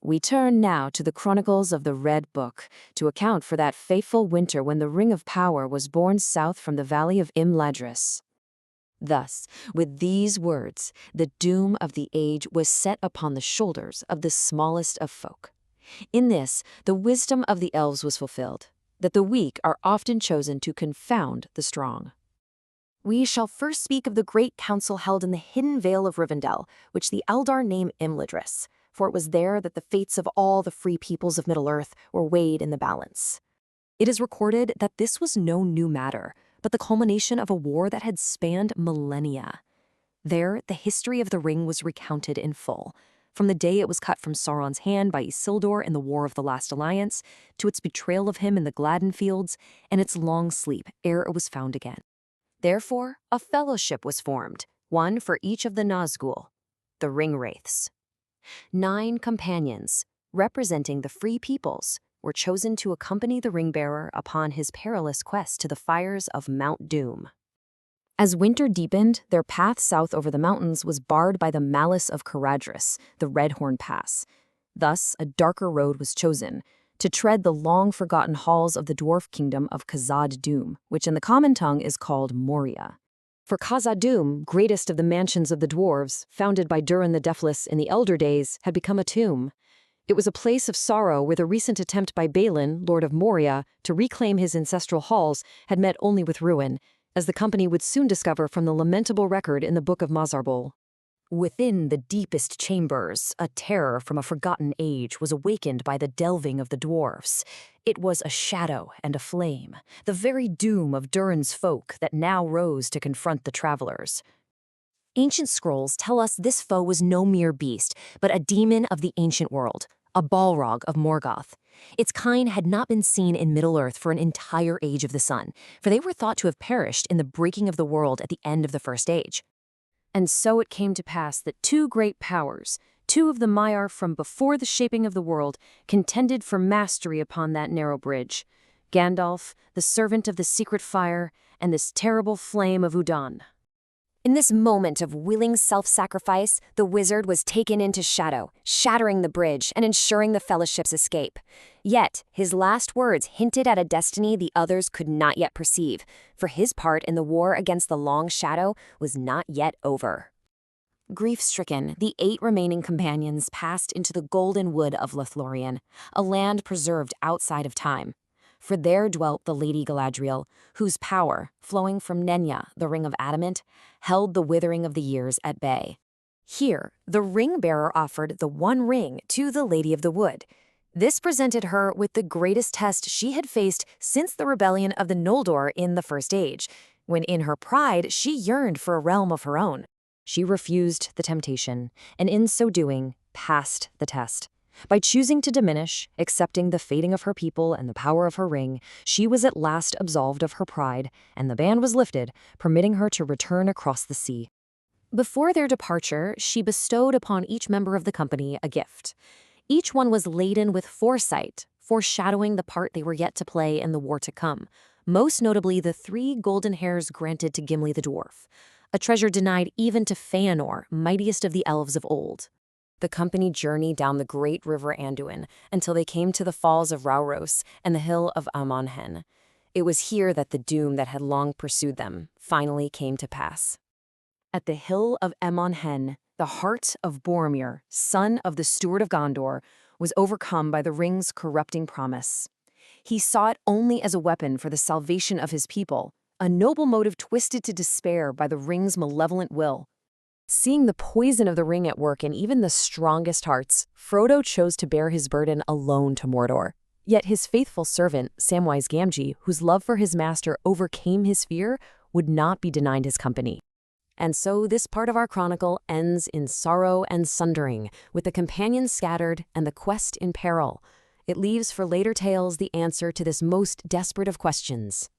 We turn now to the chronicles of the Red Book to account for that fateful winter when the Ring of Power was borne south from the valley of Imladris. Thus, with these words, the doom of the age was set upon the shoulders of the smallest of folk. In this, the wisdom of the elves was fulfilled, that the weak are often chosen to confound the strong. We shall first speak of the great council held in the hidden vale of Rivendell, which the Eldar name Imladris, for it was there that the fates of all the free peoples of Middle-earth were weighed in the balance. It is recorded that this was no new matter, but the culmination of a war that had spanned millennia. There, the history of the ring was recounted in full, from the day it was cut from Sauron's hand by Isildur in the War of the Last Alliance, to its betrayal of him in the Gladden Fields, and its long sleep ere it was found again. Therefore, a fellowship was formed, one for each of the Nazgul, the Ringwraiths. 9 companions, representing the free peoples, were chosen to accompany the ring-bearer upon his perilous quest to the fires of Mount Doom. As winter deepened, their path south over the mountains was barred by the malice of Caradhras, the Redhorn Pass. Thus, a darker road was chosen, to tread the long-forgotten halls of the dwarf kingdom of Khazad-dûm, which in the common tongue is called Moria. For Khazad-dûm, greatest of the mansions of the dwarves, founded by Durin the Deathless in the Elder Days, had become a tomb. It was a place of sorrow where the recent attempt by Balin, Lord of Moria, to reclaim his ancestral halls had met only with ruin, as the company would soon discover from the lamentable record in the Book of Mazarbul. Within the deepest chambers, a terror from a forgotten age was awakened by the delving of the dwarfs. It was a shadow and a flame, the very doom of Durin's folk that now rose to confront the travelers. Ancient scrolls tell us this foe was no mere beast, but a demon of the ancient world, a Balrog of Morgoth. Its kind had not been seen in Middle-earth for an entire age of the sun, for they were thought to have perished in the breaking of the world at the end of the First Age. And so it came to pass that 2 great powers, 2 of the Maiar from before the shaping of the world, contended for mastery upon that narrow bridge. Gandalf, the servant of the secret fire, and this terrible flame of Udon. In this moment of willing self-sacrifice, the wizard was taken into shadow, shattering the bridge and ensuring the fellowship's escape. Yet, his last words hinted at a destiny the others could not yet perceive, for his part in the war against the Long Shadow was not yet over. Grief-stricken, the 8 remaining companions passed into the golden wood of Lothlorien, a land preserved outside of time. For there dwelt the Lady Galadriel, whose power, flowing from Nenya, the Ring of Adamant, held the withering of the years at bay. Here, the ring-bearer offered the one ring to the Lady of the Wood. This presented her with the greatest test she had faced since the rebellion of the Noldor in the First Age, when in her pride she yearned for a realm of her own. She refused the temptation, and in so doing, passed the test. By choosing to diminish, accepting the fating of her people and the power of her ring, she was at last absolved of her pride, and the ban was lifted, permitting her to return across the sea. Before their departure, she bestowed upon each member of the company a gift. Each one was laden with foresight, foreshadowing the part they were yet to play in the war to come, most notably the 3 golden hairs granted to Gimli the dwarf, a treasure denied even to Feanor, mightiest of the elves of old. The company journeyed down the great river Anduin until they came to the falls of Rauros and the hill of Amon-Hen. It was here that the doom that had long pursued them finally came to pass. At the hill of Amon-Hen, the heart of Boromir, son of the Steward of Gondor, was overcome by the ring's corrupting promise. He saw it only as a weapon for the salvation of his people, a noble motive twisted to despair by the ring's malevolent will. Seeing the poison of the ring at work in even the strongest hearts, Frodo chose to bear his burden alone to Mordor. Yet his faithful servant, Samwise Gamgee, whose love for his master overcame his fear, would not be denied his company. And so this part of our chronicle ends in sorrow and sundering, with the companions scattered and the quest in peril. It leaves for later tales the answer to this most desperate of questions.